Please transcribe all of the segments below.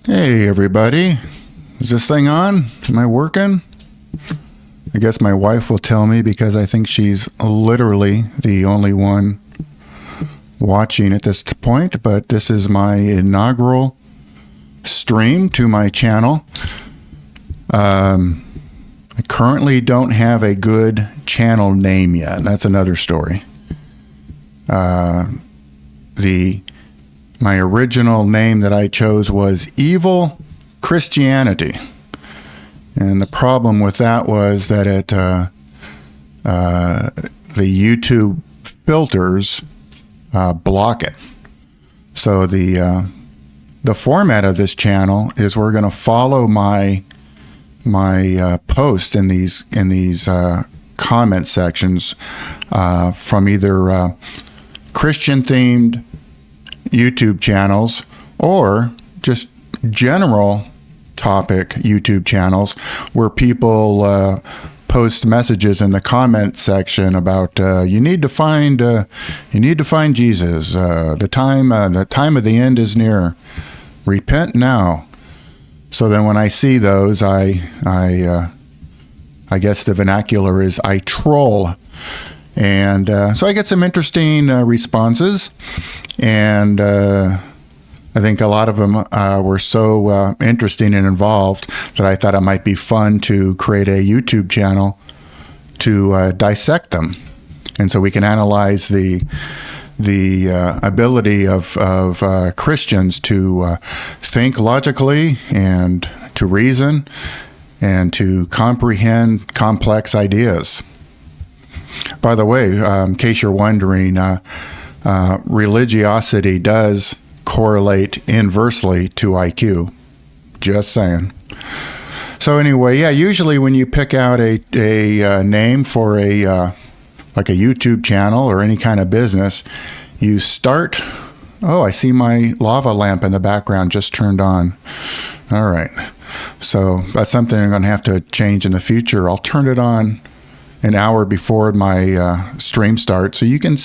Hey everybody, is this thing on? Am I working? I guess my wife will tell me because I think she's literally the only one watching at this point, but this is my inaugural stream to my channel. I currently don't have a good channel name yet, and that's another story. My original name that I chose was Evil Christianity. And the problem with that was that the YouTube filters block it. So the format of this channel is we're going to follow my post in these comment sections from either Christian themed YouTube channels or just general topic YouTube channels where people post messages in the comment section about you need to find Jesus. The time of the end is near. Repent now. So then when I see those, I guess the vernacular is I troll. And so I get some interesting responses. And I think a lot of them were so interesting and involved that I thought it might be fun to create a YouTube channel to dissect them. And so we can analyze the ability of Christians to think logically and to reason and to comprehend complex ideas. By the way, in case you're wondering, religiosity does correlate inversely to IQ. Just saying. So anyway, yeah, usually when you pick out a name for like a YouTube channel or any kind of business, you start. Oh, I see my lava lamp in the background just turned on. All right. So that's something I'm going to have to change in the future. I'll turn it on an hour before my stream starts so you can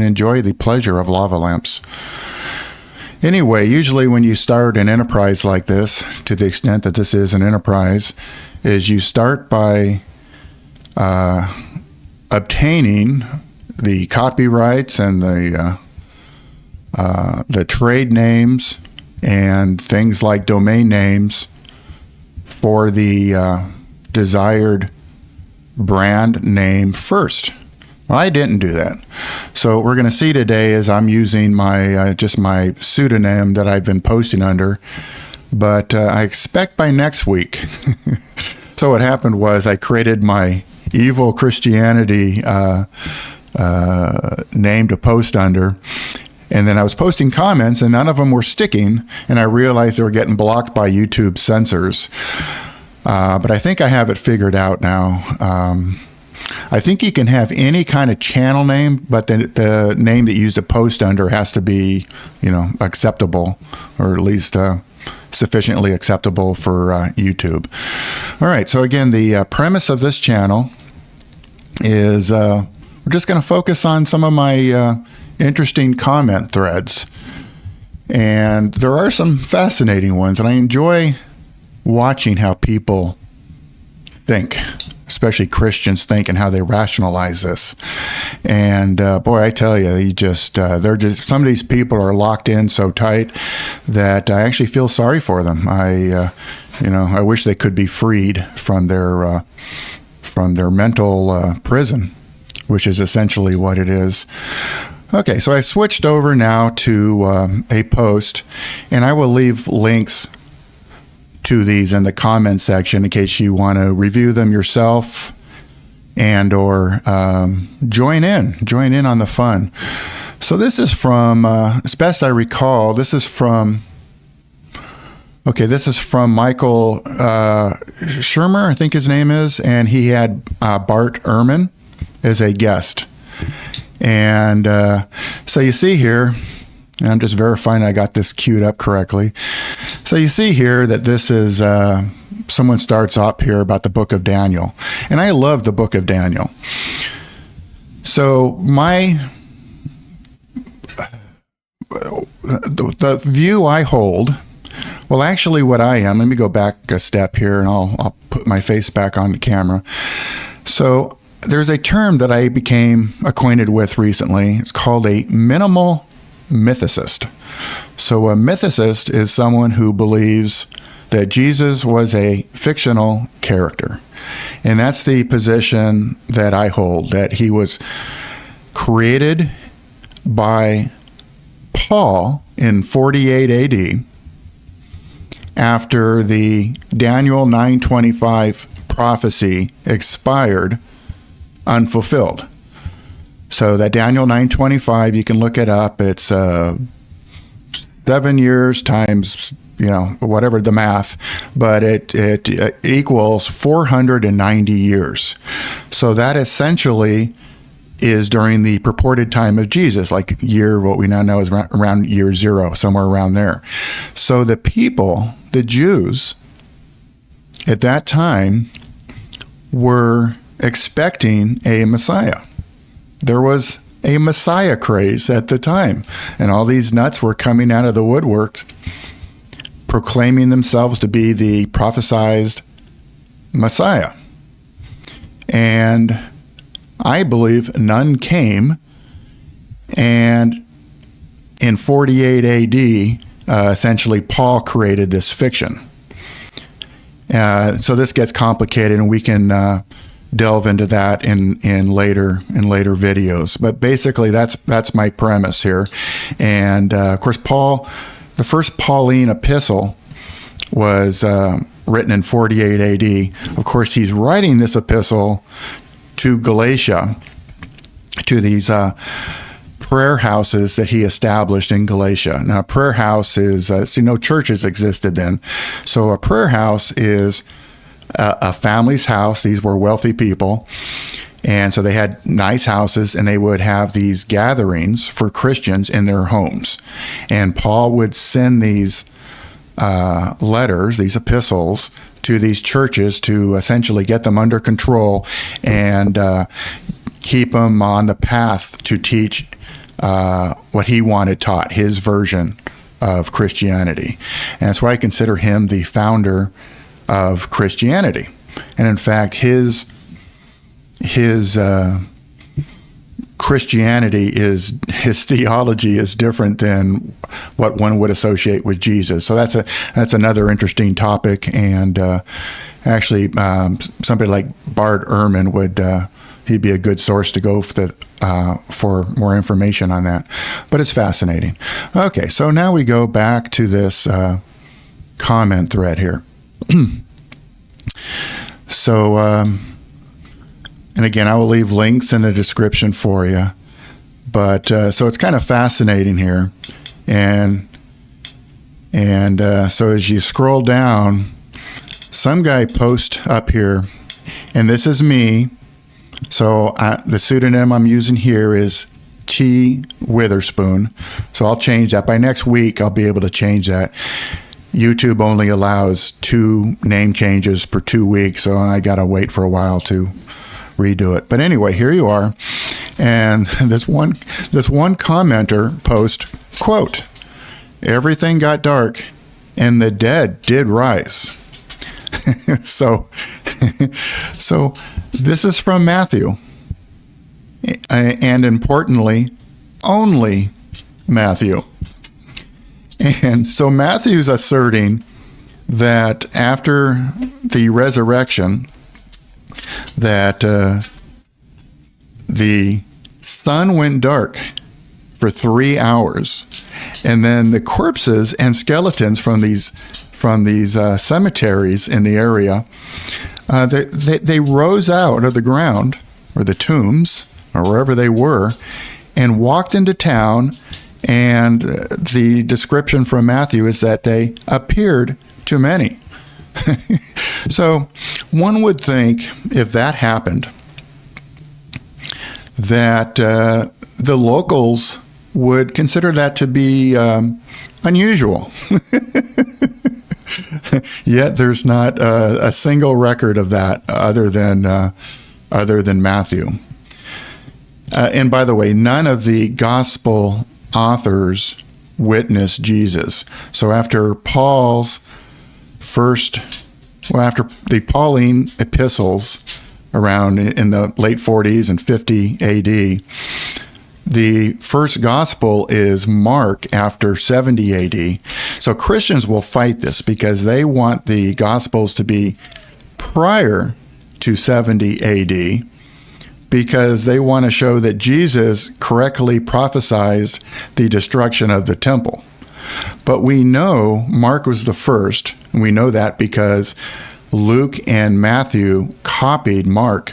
enjoy the pleasure of lava lamps. Anyway, usually when you start an enterprise like this, to the extent that this is an enterprise, is you start by obtaining the copyrights and the trade names and things like domain names for the desired brand name first. Well, I didn't do that. So what we're going to see today is I'm using my just my pseudonym that I've been posting under, but I expect by next week. So what happened was I created my Evil Christianity name to post under, and then I was posting comments and none of them were sticking, and I realized they were getting blocked by YouTube censors. But I think I have it figured out now. I think you can have any kind of channel name, but the name that you use to post under has to be, acceptable, or at least sufficiently acceptable for YouTube. All right. So again, the premise of this channel is we're just going to focus on some of my interesting comment threads, and there are some fascinating ones, and I enjoy watching how people think, especially Christians think, and how they rationalize this. And boy, I tell you, some of these people are locked in so tight that I actually feel sorry for them. I wish they could be freed from their mental prison, which is essentially what it is. Okay, so I switched over now to a post, and I will leave links to these in the comment section in case you want to review them yourself and or join in on the fun. So this is from, as best I recall, this is from Michael Shermer, I think his name is, and he had Bart Ehrman as a guest. And so you see here, and I'm just verifying I got this queued up correctly. So you see here that this is, someone starts up here about the book of Daniel. And I love the book of Daniel. So the view I hold Well, actually, what I am, let me go back a step here and I'll put my face back on the camera. So there's a term that I became acquainted with recently. It's called a minimal mythicist. So a mythicist is someone who believes that Jesus was a fictional character. And that's the position that I hold, that he was created by Paul in 48 AD after the Daniel 9:25 prophecy expired unfulfilled. So that Daniel 9:25, you can look it up. It's 7 years times, whatever the math, but it equals 490 years. So that essentially is during the purported time of Jesus, like what we now know is around year 0, somewhere around there. So the people, the Jews, at that time were expecting a Messiah. There was a Messiah craze at the time, and all these nuts were coming out of the woodwork, proclaiming themselves to be the prophesied Messiah. And I believe none came, and in 48 AD, essentially Paul created this fiction. So this gets complicated, and we can delve into that in later videos. But basically, that's my premise here. And of course, Paul, the first Pauline epistle was written in 48 AD. Of course, he's writing this epistle to Galatia, to these prayer houses that he established in Galatia. Now, a prayer house is, no churches existed then. So a prayer house is a family's house. These were wealthy people. And so they had nice houses, and they would have these gatherings for Christians in their homes. And Paul would send these letters, these epistles, to these churches to essentially get them under control and keep them on the path to teach what he wanted taught, his version of Christianity. And that's why I consider him the founder of Christianity. And in fact, his Christianity his theology is different than what one would associate with Jesus. So that's another interesting topic. And actually, somebody like Bart Ehrman he'd be a good source to go for more information on that. But it's fascinating. Okay, so now we go back to this comment thread here. So, and again, I will leave links in the description for you. But so it's kind of fascinating here, and so as you scroll down, some guy posts up here, and this is me. So the pseudonym I'm using here is T. Witherspoon. So I'll change that. By next week, I'll be able to change that. YouTube only allows 2 name changes per 2 weeks, so I got to wait for a while to redo it. But anyway, here you are. And this one commenter post, quote, "Everything got dark and the dead did rise." So this is from Matthew. And importantly, only Matthew. And so Matthew's asserting that after the resurrection, that the sun went dark for 3 hours, and then the corpses and skeletons from these cemeteries in the area, they rose out of the ground, or the tombs, or wherever they were, and walked into town. And the description from Matthew is that they appeared to many. So one would think, if that happened, that the locals would consider that to be unusual. Yet there's not a single record of that other than Matthew. And by the way, none of the gospel authors witness Jesus. So after after the Pauline epistles around in the late 40s and 50 AD, the first gospel is Mark after 70 AD. So Christians will fight this because they want the gospels to be prior to 70 AD, because they want to show that Jesus correctly prophesied the destruction of the temple. But we know Mark was the first, and we know that because Luke and Matthew copied Mark.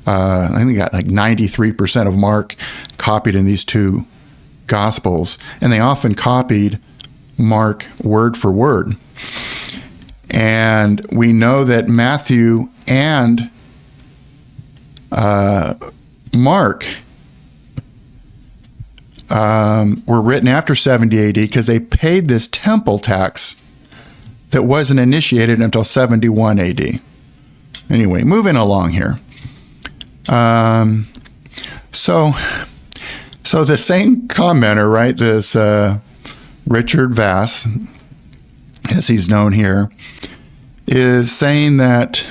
I think we got like 93% of Mark copied in these two Gospels, and they often copied Mark word for word. And we know that Matthew and Mark were written after 70 AD because they paid this temple tax that wasn't initiated until 71 AD. Anyway, moving along here. So the same commenter, right, this Richard Vass, as he's known here, is saying that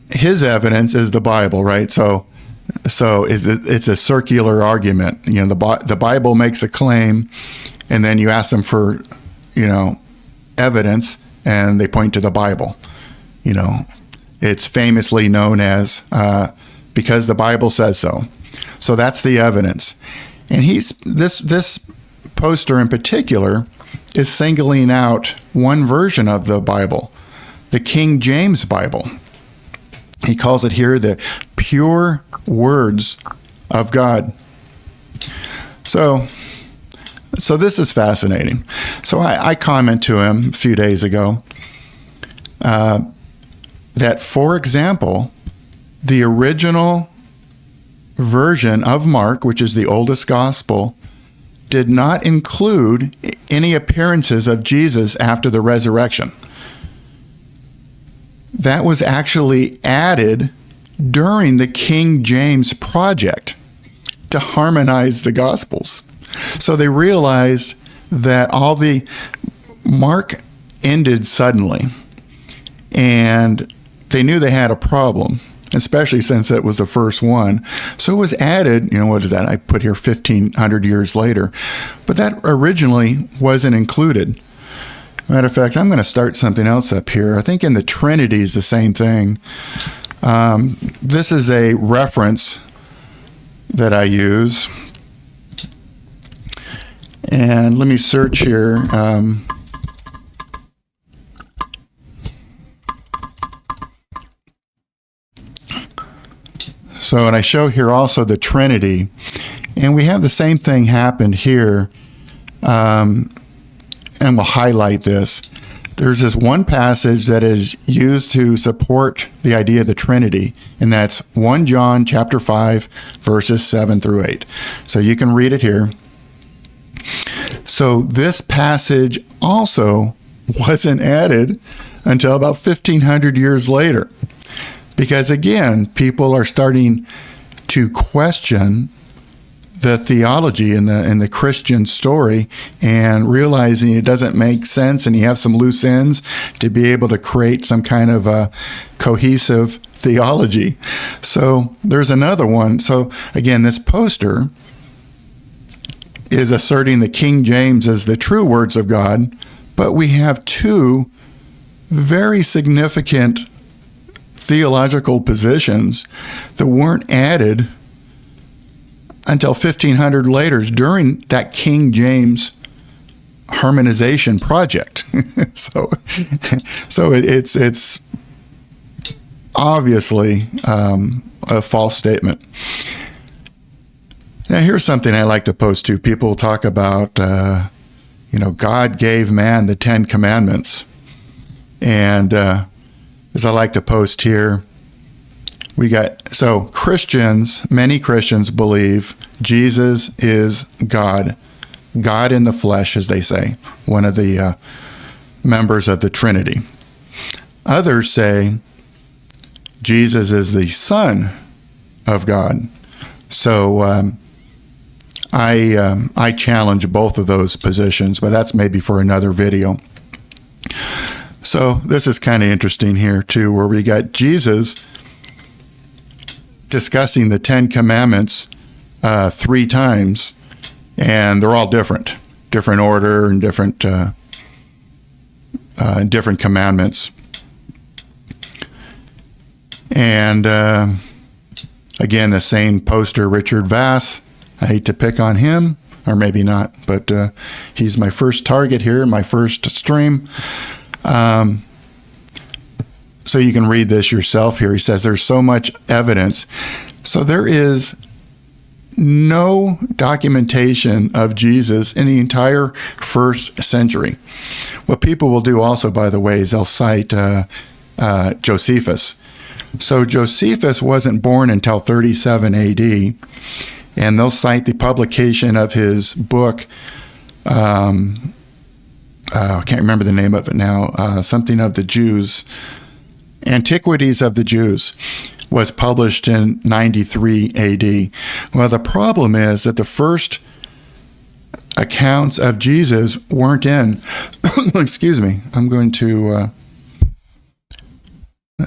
his evidence is the Bible, right? So it's a circular argument. You know, the Bible makes a claim, and then you ask them for, evidence, and they point to the Bible. It's famously known as because the Bible says so. So that's the evidence. And this poster in particular is singling out one version of the Bible, the King James Bible. He calls it here the pure words of God. So this is fascinating. So I comment to him a few days ago that, for example, the original version of Mark, which is the oldest gospel, did not include any appearances of Jesus after the resurrection. That was actually added during the King James project to harmonize the Gospels. So they realized that Mark ended suddenly, and they knew they had a problem, especially since it was the first one. So it was added, what is that? I put here 1,500 years later. But that originally wasn't included. Matter of fact, I'm going to start something else up here. I think in the Trinity is the same thing. This is a reference that I use. And let me search here. And I show here also the Trinity. And we have the same thing happened here. And we'll highlight this. There's this one passage that is used to support the idea of the Trinity, and that's 1 John chapter 5, verses 7 through 8. So you can read it here. So this passage also wasn't added until about 1,500 years later. Because again, people are starting to question the theology in the Christian story and realizing it doesn't make sense, and you have some loose ends to be able to create some kind of a cohesive theology. So there's another one. So again, this poster is asserting the King James as the true words of God, but we have two very significant theological positions that weren't added until 1,500 later during that King James harmonization project. so it's obviously a false statement. Now, here's something I like to post to. People talk about, God gave man the 10 Commandments. And as I like to post here, many Christians believe Jesus is God in the flesh, as they say, one of the members of the Trinity. Others say Jesus is the Son of God. So I challenge both of those positions, but that's maybe for another video. So this is kind of interesting here too, where we got Jesus discussing the 10 Commandments 3 times, and they're all different order and different commandments. And again, the same poster, Richard Vass. I hate to pick on him, or maybe not, but he's my first target here, my first stream. So you can read this yourself here. He says there's so much evidence. So there is no documentation of Jesus in the entire first century. What people will do also, by the way, is they'll cite Josephus. So Josephus wasn't born until 37 AD, and they'll cite the publication of his book. I can't remember the name of it now. Something of the Jews. Antiquities of the Jews was published in 93 AD. Well, the problem is that the first accounts of Jesus weren't in. Excuse me. I'm going to.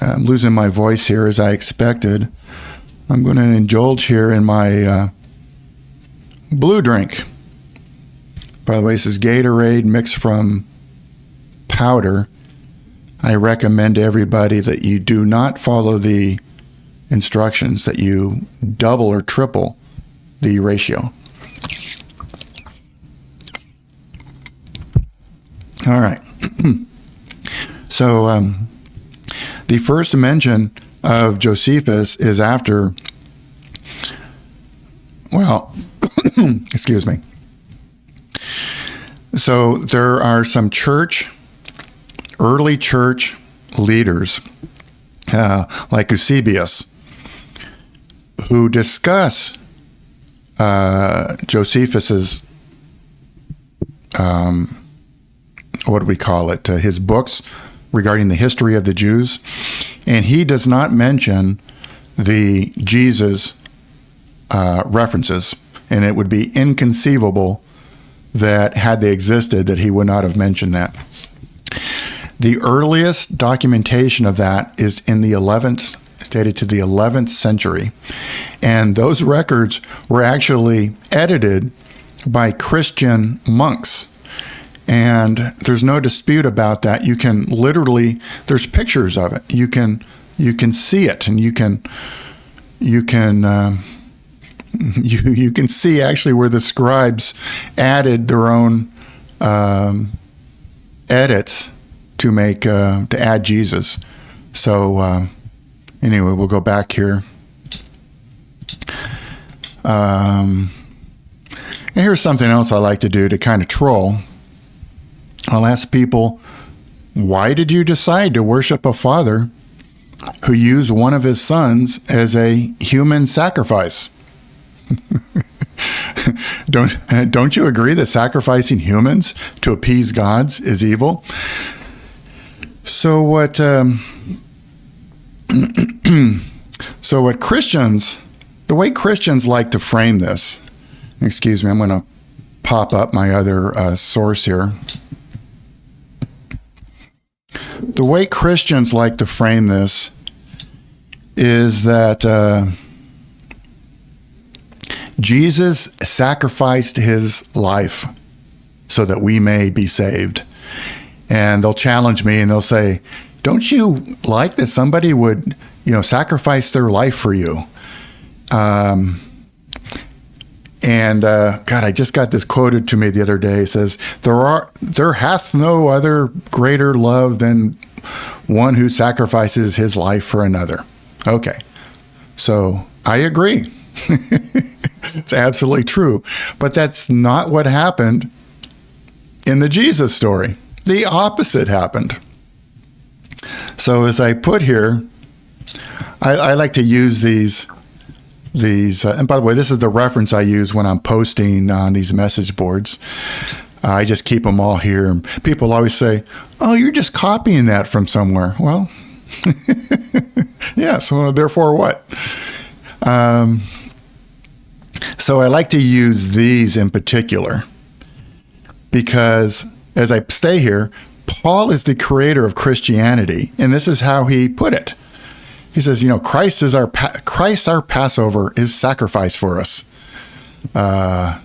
I'm losing my voice here as I expected. I'm going to indulge here in my blue drink. By the way, this is Gatorade mixed from powder. I recommend to everybody that you do not follow the instructions, that you double or triple the ratio. All right. So the first mention of Josephus is after, well, excuse me. So there are some early church leaders, like Eusebius, who discuss Josephus's, what do we call it, his books regarding the history of the Jews, and he does not mention the Jesus references, and it would be inconceivable that had they existed that he would not have mentioned that. The earliest documentation of that is in the 11th, dated to the 11th century. And those records were actually edited by Christian monks. And there's no dispute about that. You can literally, there's pictures of it. You can see it, and you can see actually where the scribes added their own edits to add Jesus. So anyway, we'll go back here. And here's something else I like to do to kind of troll. I'll ask people, why did you decide to worship a father who used one of his sons as a human sacrifice? Don't you agree that sacrificing humans to appease gods is evil? So what Christians, the way Christians like to frame this, excuse me, I'm going to pop up my other source here. The way Christians like to frame this is that Jesus sacrificed his life so that we may be saved. And they'll challenge me and they'll say, don't you like that somebody would, sacrifice their life for you? God, I just got this quoted to me the other day. It says, there hath no other greater love than one who sacrifices his life for another. Okay. So I agree. It's absolutely true. But that's not what happened in the Jesus story. The opposite happened. So as I put here, I like to use these, and by the way, this is the reference I use when I'm posting on these message boards. I just keep them all here. People always say, oh, you're just copying that from somewhere. Well, yeah, so therefore what? So I like to use these in particular because as I stay here, Paul is the creator of Christianity, and this is how he put it. He says, Christ our Passover is sacrificed for us. Here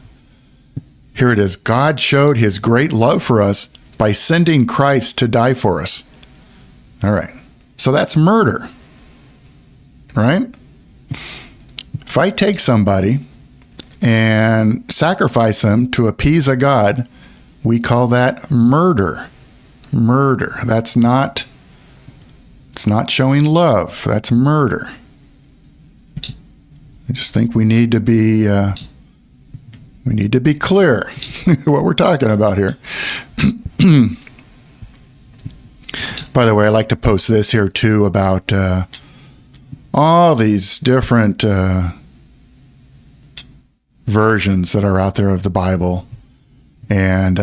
it is. God showed his great love for us by sending Christ to die for us. All right. So that's murder, right? If I take somebody and sacrifice them to appease a god, we call that murder. Murder. It's not showing love. That's murder. I just think we need to be clear what we're talking about here. By the way, I like to post this here too about all these different versions that are out there of the Bible. And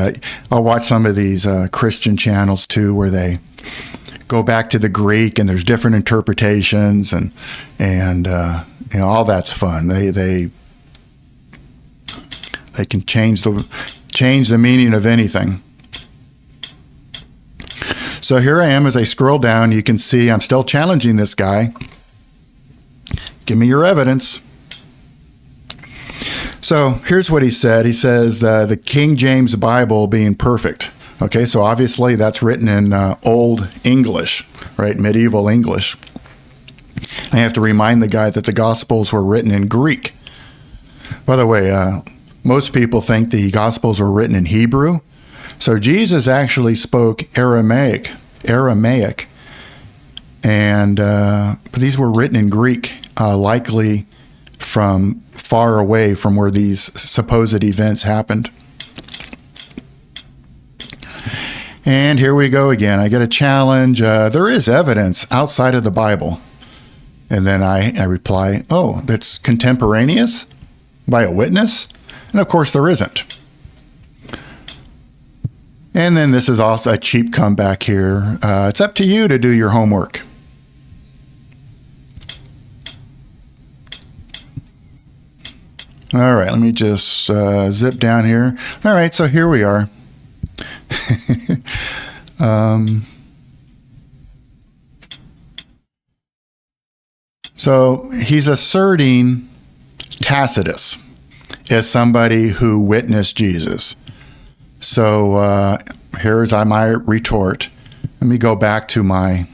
I'll watch some of these Christian channels too, where they go back to the Greek and there's different interpretations and all that's fun. They can change the meaning of anything. So here I am as I scroll down. You can see I'm still challenging this guy. Give me your evidence. So here's what he said. He says the King James Bible being perfect. Okay, so obviously that's written in Old English, right? Medieval English. I have to remind the guy that the Gospels were written in Greek. By the way, most people think the Gospels were written in Hebrew. So Jesus actually spoke Aramaic, and these were written in Greek, likely from far away from where these supposed events happened. And here we go again. I get a challenge. There is evidence outside of the Bible. And then I reply, oh, that's contemporaneous by a witness? And of course there isn't. And then this is also a cheap comeback here. It's up to you to do your homework. All right, let me just zip down here. All right, so here we are. So he's asserting Tacitus as somebody who witnessed Jesus. So here's my retort. Let me go back to my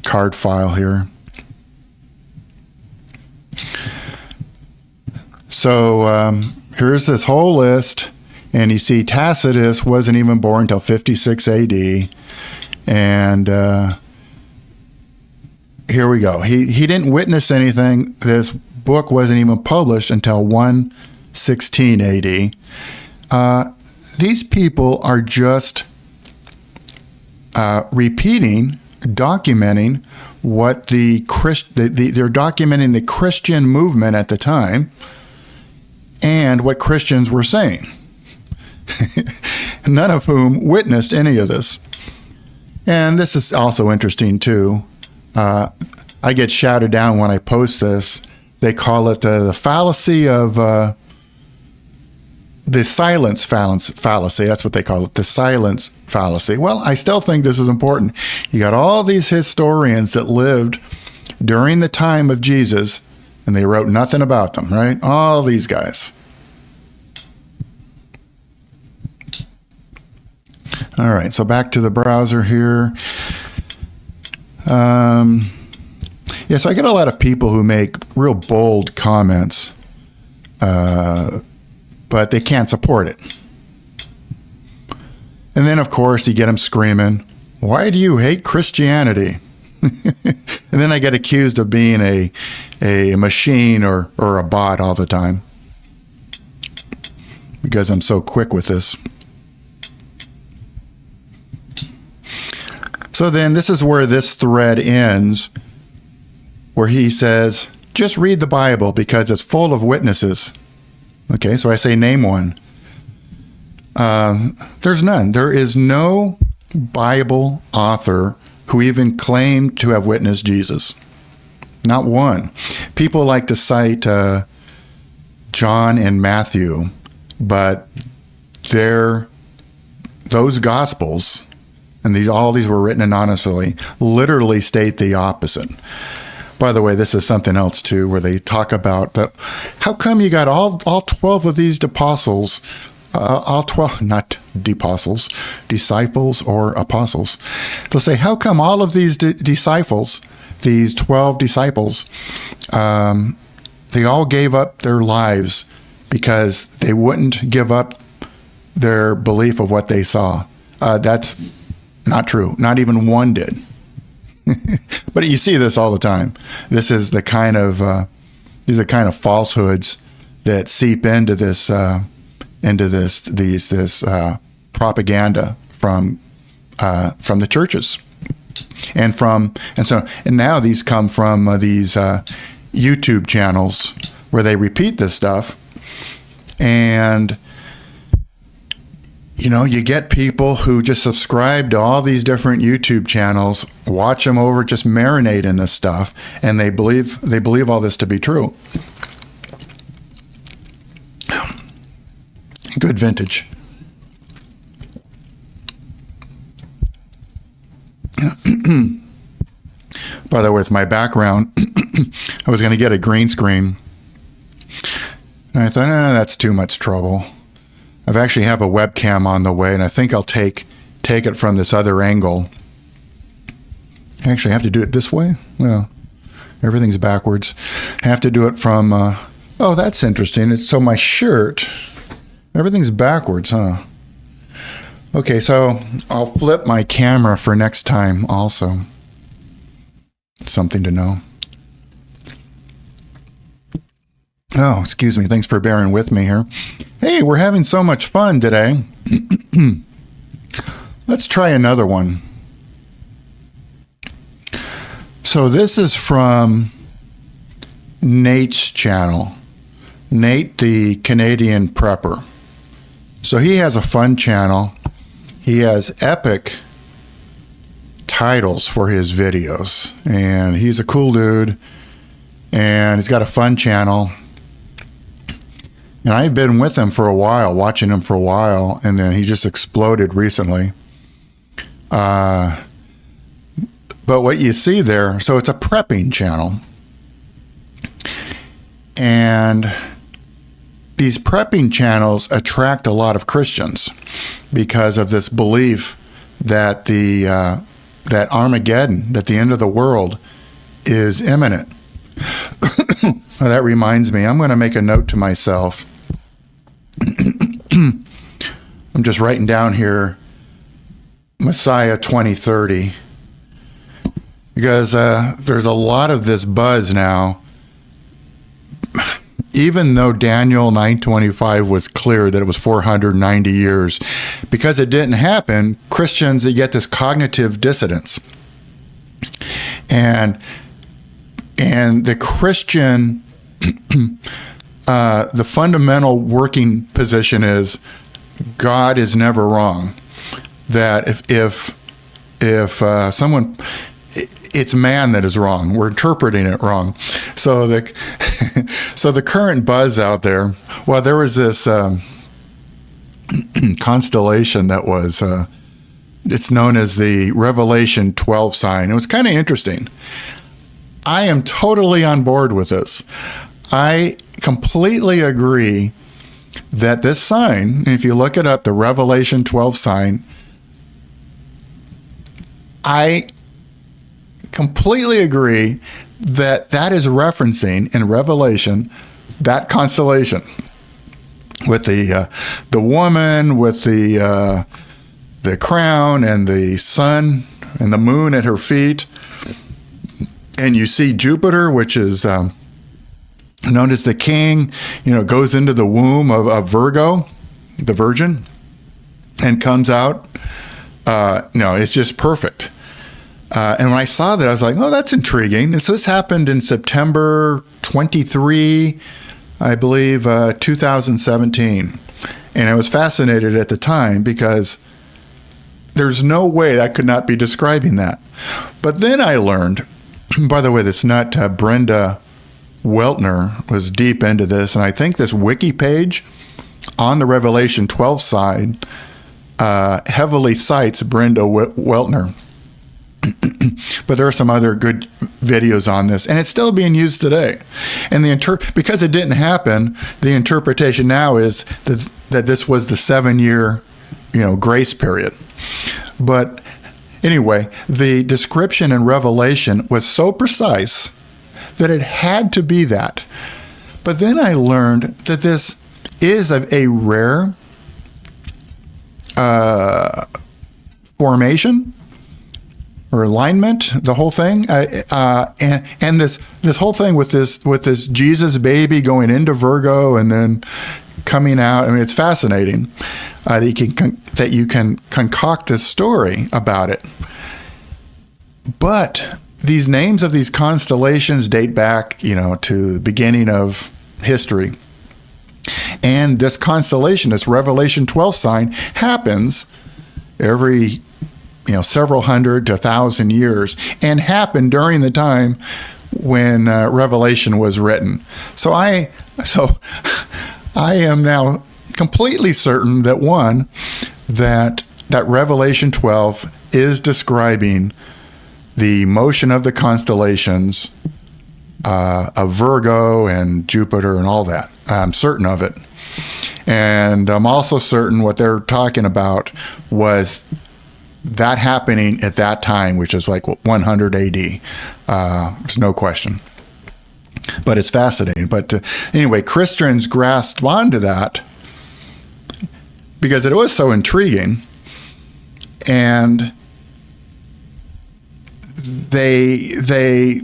card file here. So here's this whole list, and you see Tacitus wasn't even born until 56 AD, and here we go. He didn't witness anything. This book wasn't even published until 116 AD. These people are just repeating, documenting what they're documenting the Christian movement at the time and what Christians were saying, none of whom witnessed any of this. And this is also interesting too. I get shouted down when I post this. They call it the fallacy of the silence fallacy. That's what they call it, the silence fallacy. Well, I still think this is important. You got all these historians that lived during the time of Jesus, and they wrote nothing about them, right? All these guys. All right, so back to the browser here. Yeah, so I get a lot of people who make real bold comments, but they can't support it. And then, of course, you get them screaming, "Why do you hate Christianity?" And then I get accused of being a machine or a bot all the time because I'm so quick with this. So then this is where this thread ends, where he says, just read the Bible because it's full of witnesses. Okay, so I say, name one. There's none. There is no Bible author who even claimed to have witnessed Jesus. Not one. People like to cite John and Matthew, but those Gospels, and all these were written anonymously, literally state the opposite. By the way, this is something else too, where they talk about how come you got all 12 of these apostles, all 12, not apostles, disciples or apostles. They'll say, how come all of these disciples, these 12 disciples, they all gave up their lives because they wouldn't give up their belief of what they saw? That's not true. Not even one did. But you see this all the time. This is the kind of these are the kind of falsehoods that seep into this propaganda from the churches, and now these come from these YouTube channels where they repeat this stuff, and you get people who just subscribe to all these different YouTube channels, watch them over, just marinate in this stuff, and they believe all this to be true. Good vintage. By the way, with my background, I was going to get a green screen, and I thought, that's too much trouble. I've actually have a webcam on the way, and I think I'll take it from this other angle. Actually, I have to do it this way? Well, everything's backwards. I have to do it from, that's interesting. So my shirt, everything's backwards, huh? Okay, so I'll flip my camera for next time also. It's something to know. Oh, excuse me. Thanks for bearing with me here. Hey, we're having so much fun today. Let's try another one. So this is from Nate's channel. Nate, the Canadian prepper. So he has a fun channel. He has epic titles for his videos. And he's a cool dude. And he's got a fun channel. And I've been with him for a while, watching him for a while, and then he just exploded recently. But what you see there, so it's a prepping channel. And these prepping channels attract a lot of Christians because of this belief that that Armageddon, that the end of the world is imminent. That reminds me, I'm going to make a note to myself. I'm just writing down here Messiah 2030, because there's a lot of this buzz now. Even though Daniel 9:25 was clear that it was 490 years, because it didn't happen, Christians, they get this cognitive dissonance. And the Christian, the fundamental working position is God is never wrong. That if someone, it's man that is wrong. We're interpreting it wrong. So the current buzz out there, well, there was this constellation that was, it's known as the Revelation 12 sign. It was kind of interesting. I am totally on board with this. I completely agree that this sign, if you look it up, the Revelation 12 sign, I completely agree that is referencing in Revelation that constellation with the woman with the crown and the sun and the moon at her feet, and you see Jupiter, which is known as the king, goes into the womb of Virgo, the virgin, and comes out. It's just perfect. And when I saw that, I was like, oh, that's intriguing. And so this happened in September 23, I believe, 2017. And I was fascinated at the time because there's no way I could not be describing that. But then I learned By the way, this nut, Brenda Weltner, was deep into this, and I think this wiki page on the Revelation 12 side heavily cites Brenda Weltner. But there are some other good videos on this, and it's still being used today. And because it didn't happen, the interpretation now is that this was the 7-year, grace period. But anyway, the description in Revelation was so precise that it had to be that. But then I learned that this is a rare formation or alignment, the whole thing, and this whole thing with this Jesus baby going into Virgo and then coming out. I mean, it's fascinating that you can concoct this story about it. But these names of these constellations date back, to the beginning of history. And this constellation, this Revelation 12 sign, happens every, several hundred to 1,000 years, and happened during the time when Revelation was written. So I am now completely certain that Revelation 12 is describing the motion of the constellations of Virgo and Jupiter and all that. I'm certain of it. And I'm also certain what they're talking about was that happening at that time, which is like 100 AD. There's no question. But it's fascinating. But anyway, Christians grasped onto that because it was so intriguing. And they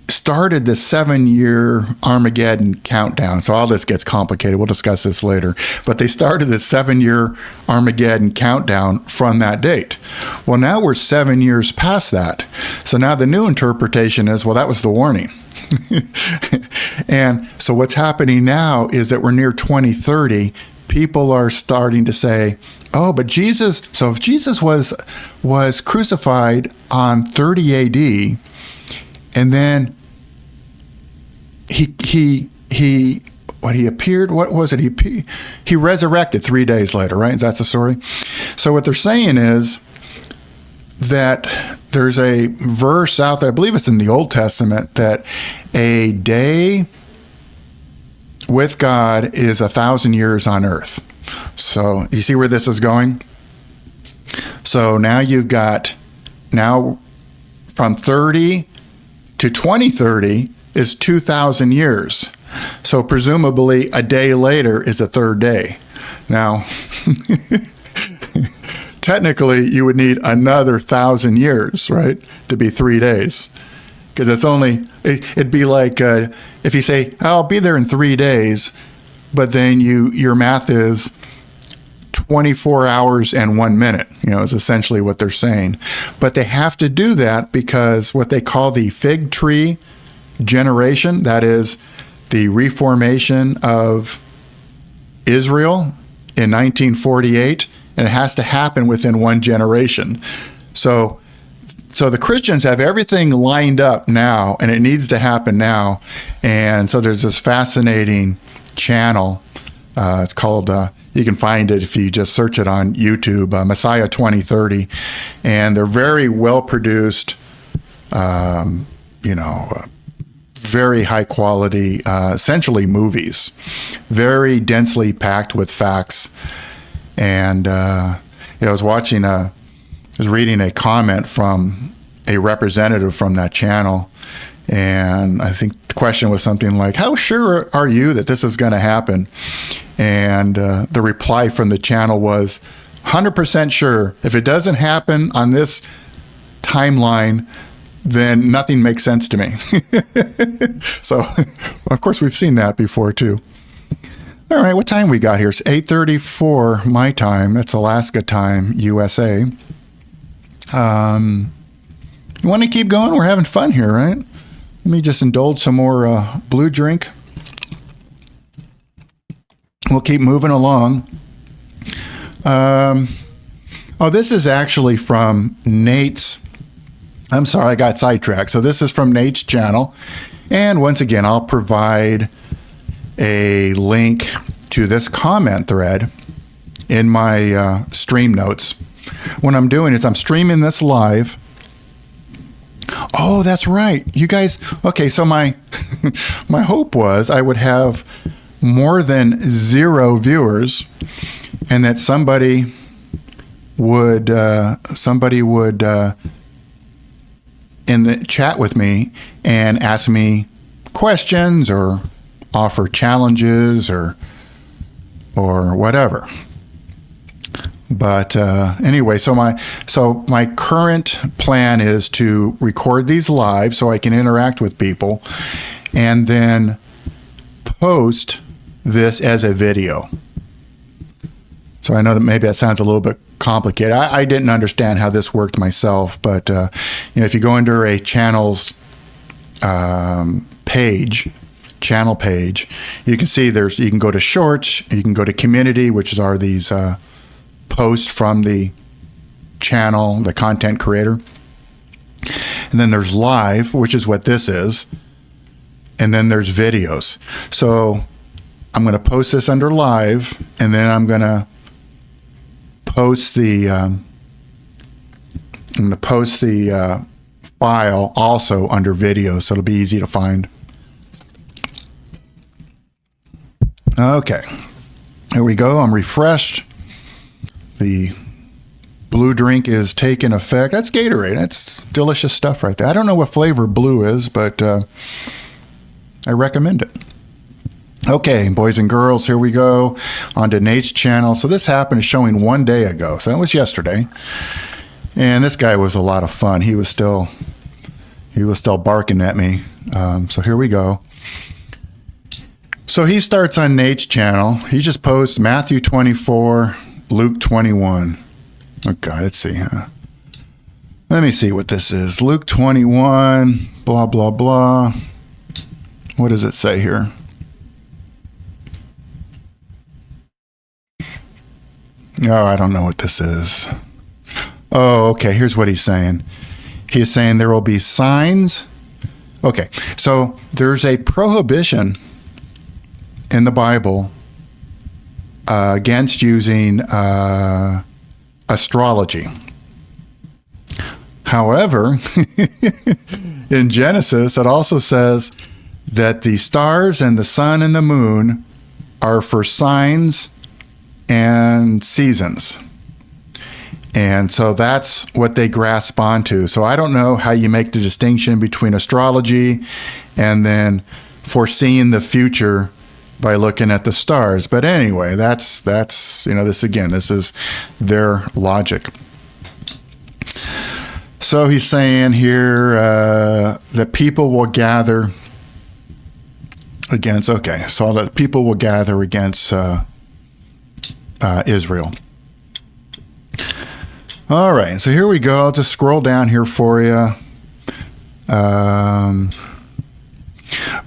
started the 7-year Armageddon countdown. So all this gets complicated. We'll discuss this later. But they started the 7-year Armageddon countdown from that date. Well, now we're 7 years past that. So now the new interpretation is, well, that was the warning. And so what's happening now is that we're near 2030. People are starting to say, oh, but Jesus, so if Jesus was crucified on 30 AD, and then he appeared, what was it? He resurrected 3 days later, right? That's the story. So what they're saying is that there's a verse out there, I believe it's in the Old Testament, that a day with God is 1,000 years on earth. So you see where this is going? So now you've got, from 30 to 2030 is 2,000 years. So presumably a day later is the third day. Now, technically you would need another 1,000 years, right, to be 3 days. Because it'd be like if you say, I'll be there in 3 days, but then your math is 24 hours and 1 minute, is essentially what they're saying. But they have to do that because what they call the fig tree generation, that is the reformation of Israel in 1948, and it has to happen within one generation. So the Christians have everything lined up now, and it needs to happen now. And so there's this fascinating channel. It's called, you can find it if you just search it on YouTube, Messiah 2030. And they're very well produced, very high quality, essentially movies, very densely packed with facts. And I was reading a comment from a representative from that channel, and I think the question was something like, how sure are you that this is going to happen? And the reply from the channel was, 100% sure. If it doesn't happen on this timeline, then nothing makes sense to me. So, of course, we've seen that before, too. All right, what time we got here? It's 8:34 my time. That's Alaska time, USA. You want to keep going? We're having fun here, right? Let me just indulge some more blue drink. We'll keep moving along. This is actually from Nate's I'm sorry, I got sidetracked. So this is from Nate's channel. And once again, I'll provide a link to this comment thread in my stream notes. What I'm doing is I'm streaming this live. Oh, that's right. You guys, okay, so my my hope was I would have more than 0 viewers and that somebody would in the chat with me and ask me questions or offer challenges or whatever. But anyway, so my current plan is to record these live so I can interact with people and then post this as a video. So I know that maybe that sounds a little bit complicated. I didn't understand how this worked myself, but if you go under a channel's channel page, you can see you can go to shorts, you can go to community, which are these posts from the channel, the content creator. And then there's live, which is what this is. And then there's videos. So I'm going to post this under live, and then I'm going to post the file also under video, so it'll be easy to find. Okay, here we go. I'm refreshed. The blue drink is taking effect. That's Gatorade. That's delicious stuff right there. I don't know what flavor blue is, but I recommend it. Okay, boys and girls, here we go on to Nate's channel. So this happened showing 1 day ago. So that was yesterday. And this guy was a lot of fun. He was still barking at me. So here we go. So he starts on Nate's channel. He just posts Matthew 24, Luke 21. Oh God, let's see. Let me see what this is. Luke 21, blah, blah, blah. What does it say here? Oh, I don't know what this is. Oh, okay. Here's what he's saying. He's saying there will be signs. Okay. So there's a prohibition in the Bible against using astrology. However, in Genesis, it also says that the stars and the sun and the moon are for signs and seasons. And so that's what they grasp onto. So I don't know how you make the distinction between astrology and then foreseeing the future by looking at the stars. But anyway, that's this is their logic. So he's saying here that people will gather against, Israel. All right, so here we go. I'll just scroll down here for you.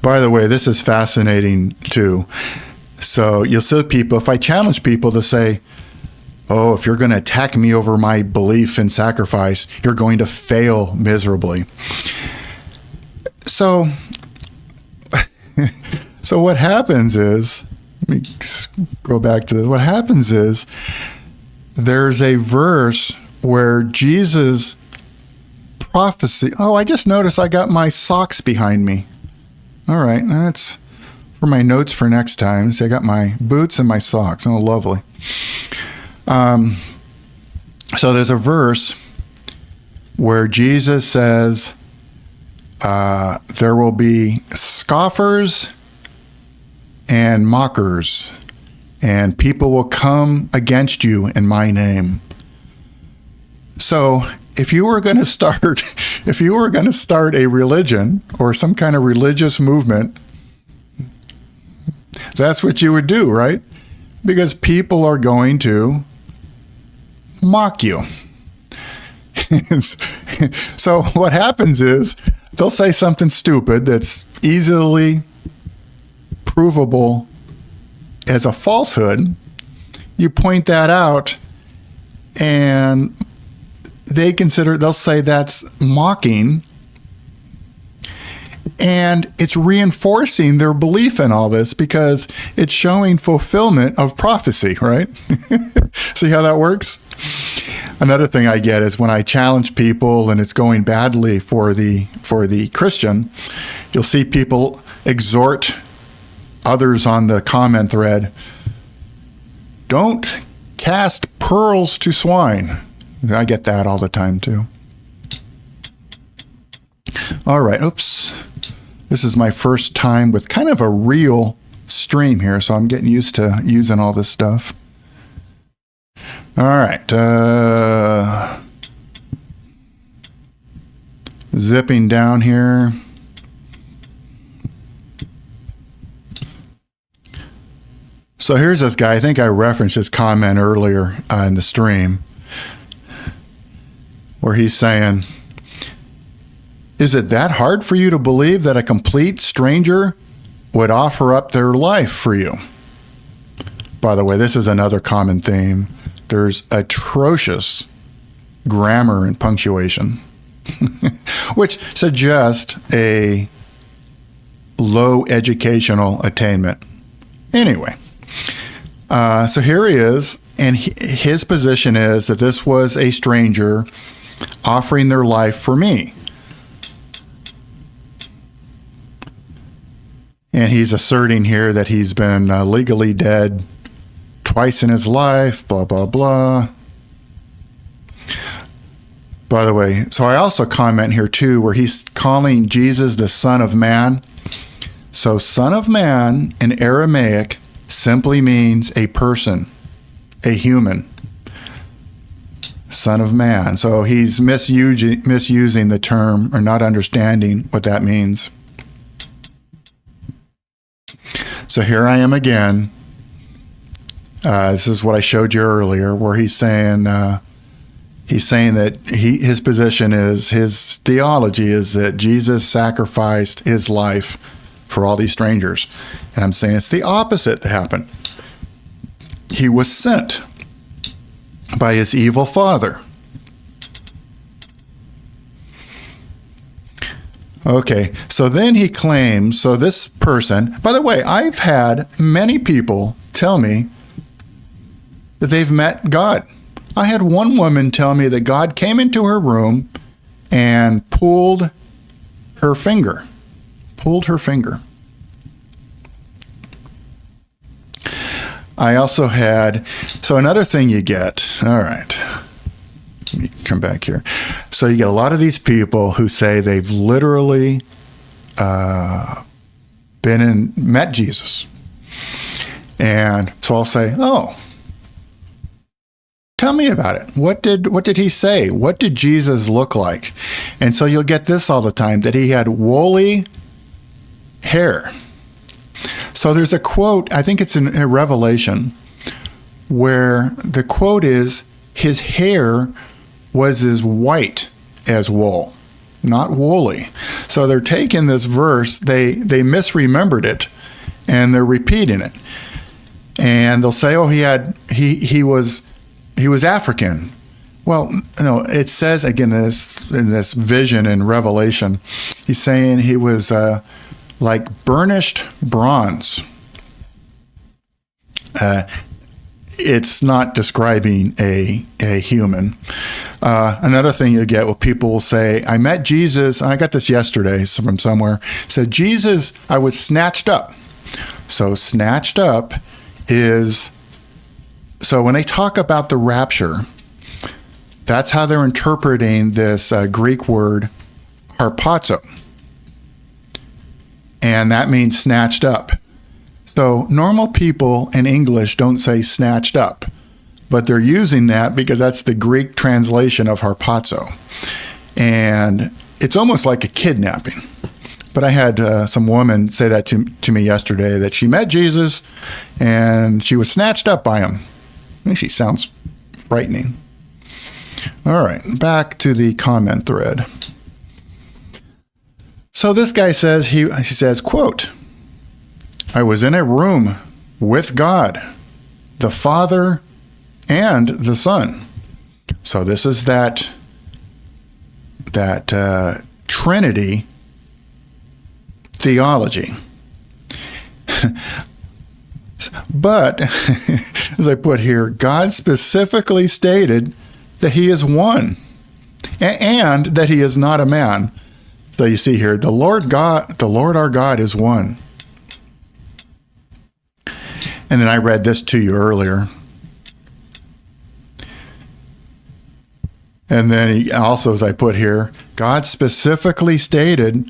By the way, this is fascinating too. So you'll see people, if I challenge people to say, oh, if you're going to attack me over my belief in sacrifice, you're going to fail miserably. So what happens is, let me go back to this. What happens is there's a verse where Jesus prophecy. Oh, I just noticed I got my socks behind me. All right, that's for my notes for next time. See, I got my boots and my socks. Oh, lovely. So there's a verse where Jesus says there will be scoffers and mockers, and people will come against you in my name. So if you were going to start a religion or some kind of religious movement, that's what you would do, right? Because people are going to mock you. So what happens is they'll say something stupid that's easily provable as a falsehood. You point that out, and they'll say that's mocking, and it's reinforcing their belief in all this because it's showing fulfillment of prophecy, right? See how that works? Another thing I get is when I challenge people and it's going badly for the Christian, you'll see people exhort others on the comment thread, don't cast pearls to swine. I get that all the time too. All right, oops. This is my first time with kind of a real stream here, so I'm getting used to using all this stuff. All right. Zipping down here. So here's this guy. I think I referenced his comment earlier in the stream where he's saying, is it that hard for you to believe that a complete stranger would offer up their life for you? By the way, this is another common theme. There's atrocious grammar and punctuation, which suggest a low educational attainment. Anyway, so here he is, and his position is that this was a stranger offering their life for me. And he's asserting here that he's been legally dead twice in his life, blah, blah, blah. By the way, so I also comment here too, where he's calling Jesus the Son of Man. So Son of Man in Aramaic simply means a person, a human. Son of Man. So he's misusing the term or not understanding what that means. So here I am again. This is what I showed you earlier, where he's saying that his position is, his theology is that Jesus sacrificed his life for all these strangers. And I'm saying it's the opposite that happened. He was sent by his evil father. Okay, so then he claims, so this person, by the way, I've had many people tell me that they've met God. I had one woman tell me that God came into her room and pulled her finger. I also had, so another thing you get, all right, let me come back here. So you get a lot of these people who say they've literally met Jesus. And so I'll say, oh, tell me about it. What did he say? What did Jesus look like? And so you'll get this all the time, that he had woolly hair. So there's a quote, I think it's in Revelation, where the quote is, his hair was as white as wool, not woolly. So they're taking this verse, they misremembered it, and they're repeating it. And they'll say, oh, he was African. Well, no, it says again in this vision in Revelation, he's saying he was like burnished bronze. It's not describing a human. Another thing you get, well, people will say, I met Jesus, I got this yesterday from somewhere, said, Jesus, I was snatched up. So snatched up is, so when they talk about the rapture, that's how they're interpreting this Greek word harpazo. And that means snatched up. So normal people in English don't say snatched up, but they're using that because that's the Greek translation of harpazo. And it's almost like a kidnapping. But I had some woman say that to me yesterday, that she met Jesus and she was snatched up by him. She sounds frightening. All right, back to the comment thread. So this guy says, he says, quote, I was in a room with God, the Father and the Son. So this is that Trinity theology. But, as I put here, God specifically stated that he is one and that he is not a man. So you see here, the Lord our God is one. And then I read this to you earlier. And then he also, as I put here, God specifically stated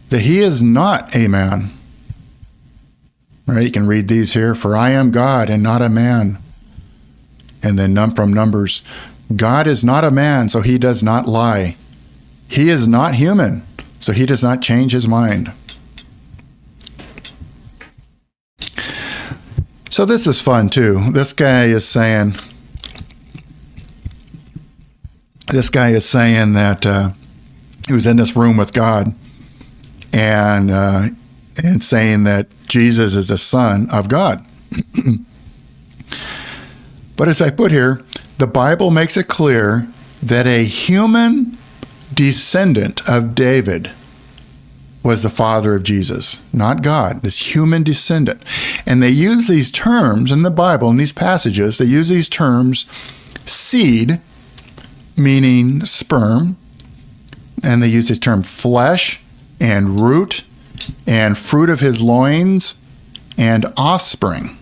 that he is not a man. All right, you can read these here. For I am God and not a man. And then from Numbers, God is not a man, so he does not lie. He is not human, so he does not change his mind. So this is fun too. This guy is saying that he was in this room with God and saying that Jesus is the Son of God. But as I put here, the Bible makes it clear that a human descendant of David was the father of Jesus, not God, this human descendant. And they use these terms in the Bible, in these passages, they use these terms, seed, meaning sperm, and they use the term flesh and root and fruit of his loins and offspring.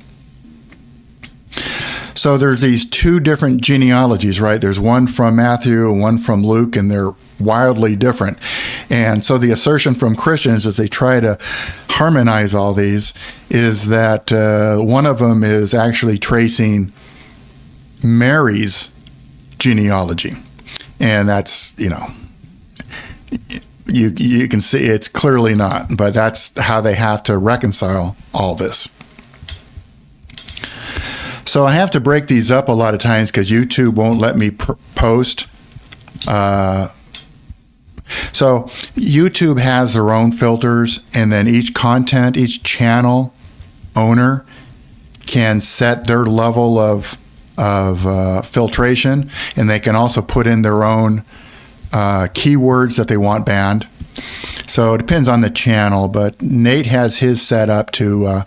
So there's these two different genealogies, right? There's one from Matthew and one from Luke, and they're wildly different. And so the assertion from Christians as they try to harmonize all these is that one of them is actually tracing Mary's genealogy. And that's, you can see it's clearly not, but that's how they have to reconcile all this. So I have to break these up a lot of times because YouTube won't let me post. So YouTube has their own filters, and then each channel owner can set their level of filtration, and they can also put in their own keywords that they want banned. So it depends on the channel, but Nate has his set up to a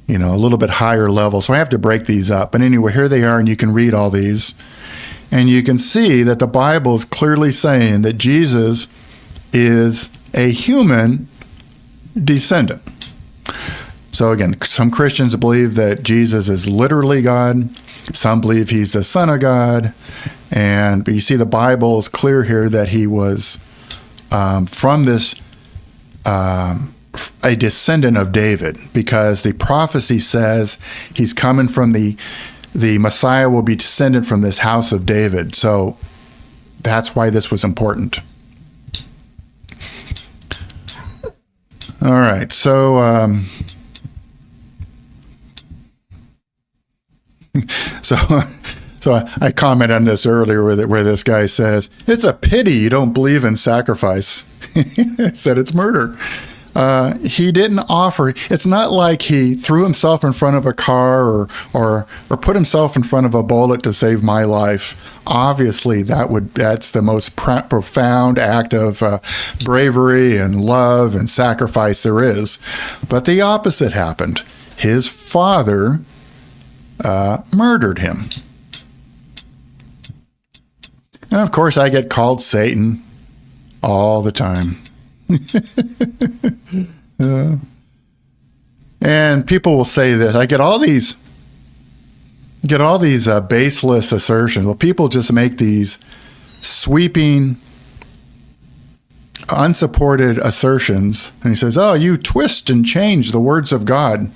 little bit higher level. So I have to break these up. But anyway, here they are, and you can read all these. And you can see that the Bible is clearly saying that Jesus is a human descendant. So again, some Christians believe that Jesus is literally God. Some believe he's the Son of God. But you see the Bible is clear here that he was from this a descendant of David, because the prophecy says he's coming from the Messiah will be descended from this house of David. So that's why this was important. All right, so I commented on this earlier where this guy says, it's a pity you don't believe in sacrifice. I said it's murder. He didn't offer. It's not like he threw himself in front of a car or put himself in front of a bullet to save my life. Obviously, that's the most profound act of bravery and love and sacrifice there is. But the opposite happened. His father murdered him. And of course, I get called Satan all the time. And people will say this. I get all these baseless assertions. Well, people just make these sweeping, unsupported assertions. And he says, oh, you twist and change the words of God.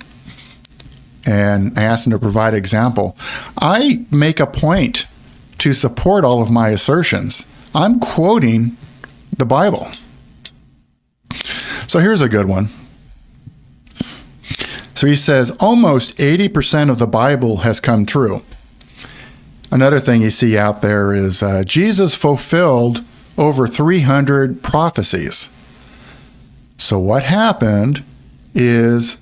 And I asked him to provide an example. I make a point to support all of my assertions. I'm quoting the Bible. So here's a good one. So he says, almost 80% of the Bible has come true. Another thing you see out there is Jesus fulfilled over 300 prophecies. So what happened is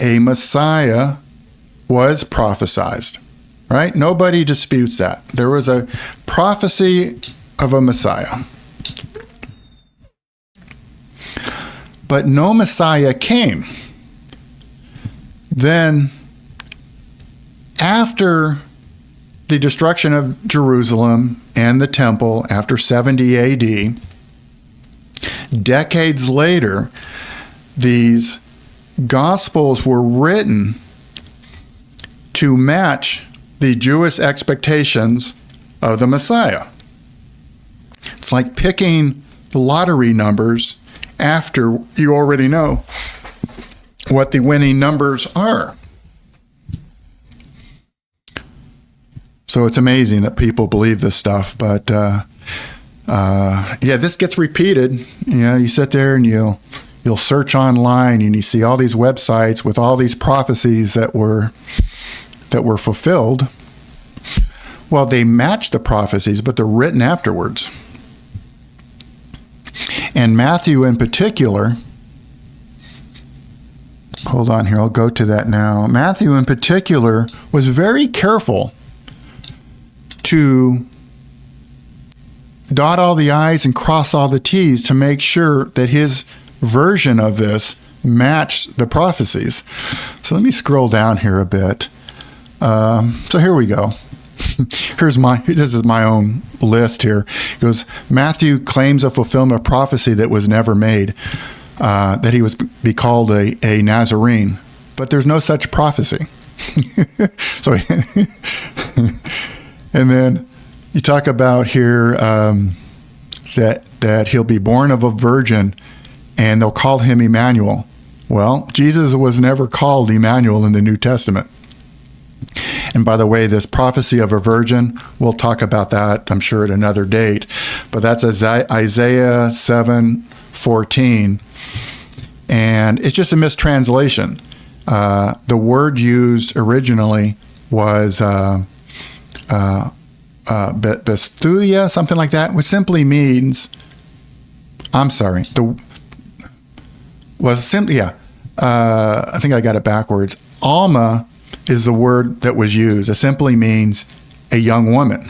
a Messiah was prophesied, right? Nobody disputes that. There was a prophecy of a Messiah. but no Messiah came. Then, after the destruction of Jerusalem and the temple after 70 AD, decades later, these Gospels were written to match the Jewish expectations of the Messiah. It's like picking lottery numbers after you already know what the winning numbers are. So it's amazing that people believe this stuff, but this gets repeated. You sit there and you'll search online and you see all these websites with all these prophecies that were fulfilled. Well, they match the prophecies, but they're written afterwards. And Matthew in particular, hold on here, I'll go to that now. Matthew in particular was very careful to dot all the I's and cross all the T's to make sure that his version of this matched the prophecies. So let me scroll down here a bit. So here we go. This is my own list here. It goes, Matthew claims a fulfillment of prophecy that was never made, that he was be called a Nazarene, but there's no such prophecy. So, and then you talk about here that he'll be born of a virgin, and they'll call him Emmanuel. Well, Jesus was never called Emmanuel in the New Testament. And by the way, this prophecy of a virgin, we'll talk about that, I'm sure, at another date. But that's Isaiah 7:14. And it's just a mistranslation. The word used originally was Bethulia, something like that, which simply means, I think I got it backwards. Alma is the word that was used. It simply means a young woman.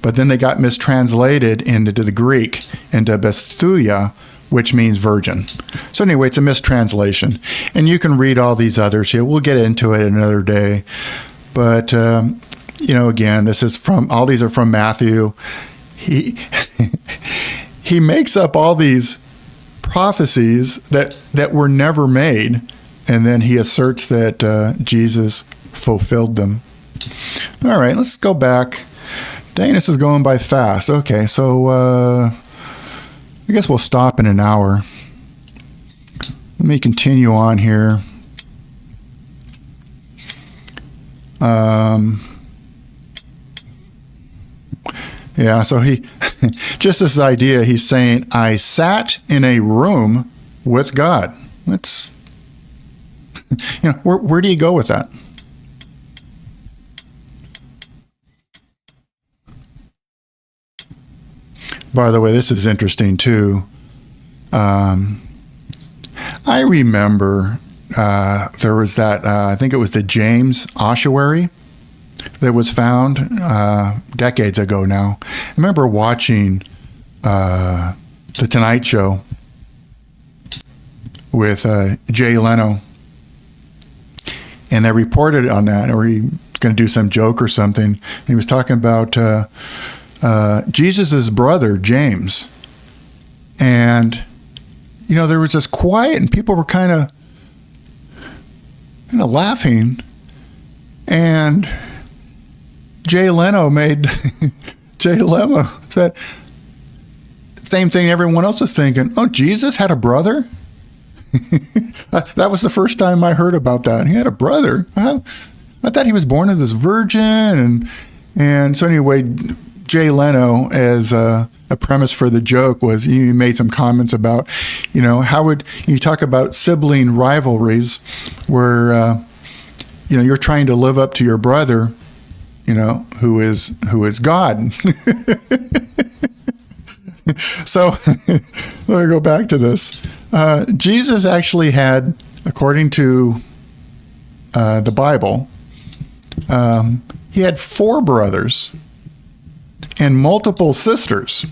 But then they got mistranslated into the Greek, into Bethulia, which means virgin. So anyway, it's a mistranslation. And you can read all these others here. We'll get into it another day. But, again, this is all these are from Matthew. He makes up all these prophecies that were never made, and then he asserts that Jesus fulfilled them. All right, let's go back. Dang, this is going by fast. Okay, so I guess we'll stop in an hour. Let me continue on here. So he, just this idea, he's saying, I sat in a room with God. That's, where do you go with that? By the way, this is interesting too. I remember there was that, I think it was the James ossuary that was found decades ago now. I remember watching The Tonight Show with Jay Leno, and they reported on that, or he was going to do some joke or something. And he was talking about Jesus' brother, James. And, there was this quiet, and people were kind of laughing. And Jay Leno said, same thing everyone else is thinking. Oh, Jesus had a brother? That was the first time I heard about that. He had a brother. I thought he was born of this virgin. And so anyway, Jay Leno, as a premise for the joke, was he made some comments about, how would you talk about sibling rivalries where, you're trying to live up to your brother, who is God. So let me go back to this. Jesus actually had, according to the Bible, he had 4 brothers and multiple sisters.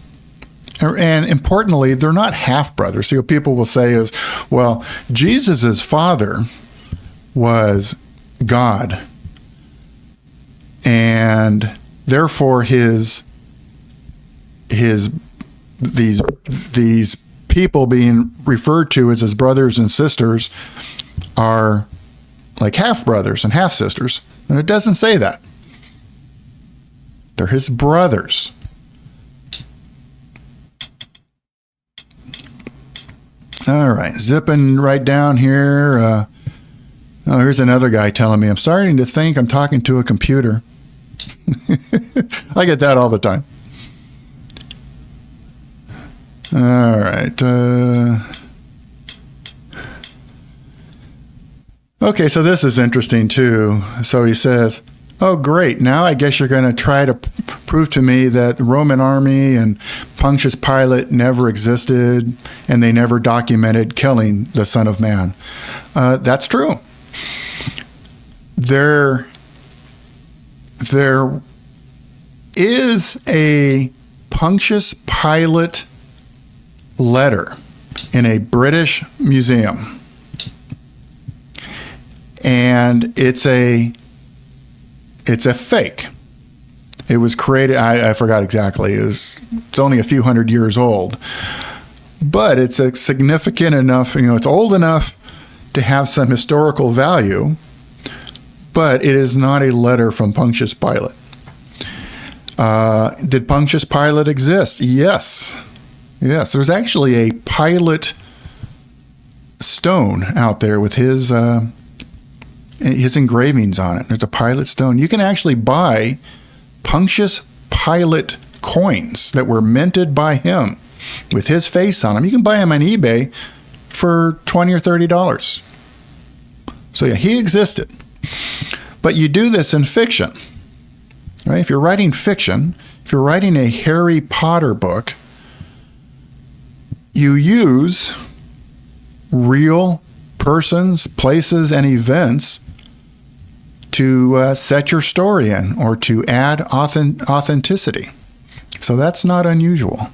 And importantly, they're not half brothers. See, what people will say is, well, Jesus's father was God, and therefore these people being referred to as his brothers and sisters are like half brothers and half sisters. And it doesn't say that. They're his brothers. All right, zipping right down here. Here's another guy telling me, I'm starting to think I'm talking to a computer. I get that all the time. All right. Okay, so this is interesting too. So he says, oh, great. Now I guess you're going to try to prove to me that the Roman army and Pontius Pilate never existed and they never documented killing the Son of Man. That's true. There is a Pontius Pilate letter in a British museum, and it's a fake. It was created, I forgot exactly, it's only a few hundred years old, but it's a significant enough, it's old enough to have some historical value, but it is not a letter from Pontius Pilate. Did Pontius Pilate exist? Yes. There's actually a Pilate stone out there with his engravings on it. There's a Pilate stone. You can actually buy Pontius Pilate coins that were minted by him with his face on them. You can buy them on eBay for $20 or $30. So yeah, he existed. But you do this in fiction, right? If you're writing fiction, if you're writing a Harry Potter book, you use real persons, places, and events to set your story in or to add authenticity. So that's not unusual.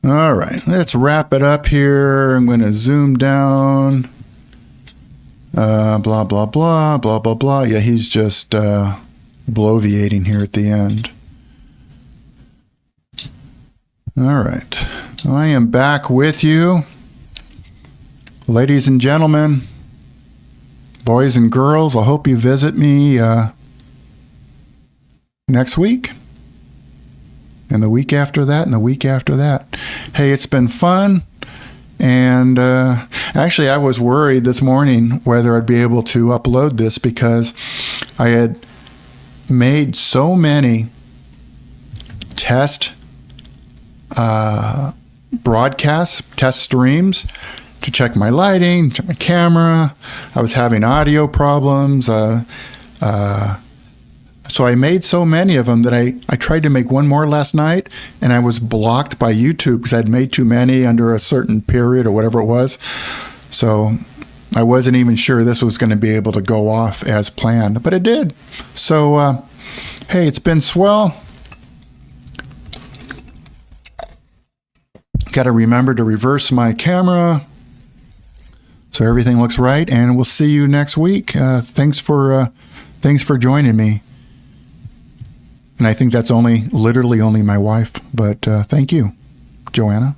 All right, let's wrap it up here. I'm going to zoom down. Blah, blah, blah, blah, blah, blah. Yeah, he's just bloviating here at the end. All right, I am back with you. Ladies and gentlemen, boys and girls, I hope you visit me next week. And the week after that, and the week after that. Hey, it's been fun. And actually, I was worried this morning whether I'd be able to upload this because I had made so many test broadcasts, test streams to check my lighting, check my camera. I was having audio problems. So I made so many of them that I tried to make one more last night, and I was blocked by YouTube because I'd made too many under a certain period or whatever it was. So I wasn't even sure this was going to be able to go off as planned, but it did. So, hey, it's been swell. Got to remember to reverse my camera so everything looks right, and we'll see you next week. Thanks for joining me. And I think that's literally only my wife, but thank you, Joanna.